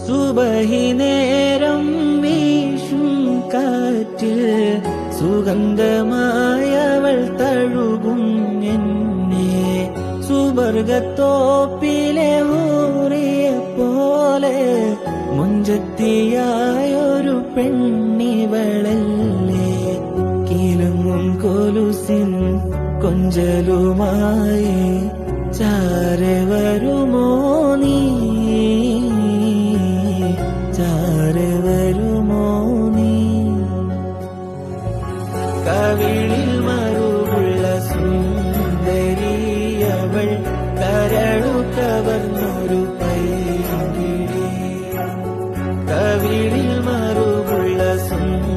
സുബഹി നേരം വീശും കാറ്റിൽ സുഗന്ധമായവൾ തഴുകും എന്നെ. സുബർഗത്തോപ്പിലെ ഊറിയ പോലെ മുഞ്ചത്തിയായൊരു പെണ്ണിവളല്ലേ. കിലുങ്ങും കൊലുസിൻ കൊഞ്ചലുമായി ചാരെ വരുമോ നീ, ചാരെ വരുമോ നീ. കവിളിൽ മറുകുള്ള സുന്ദരിയവൾ കരളു കവർന്നൊരു പൈകിളി. കവിളിൽ മറുകുള്ള സുന്ദരിയവൾ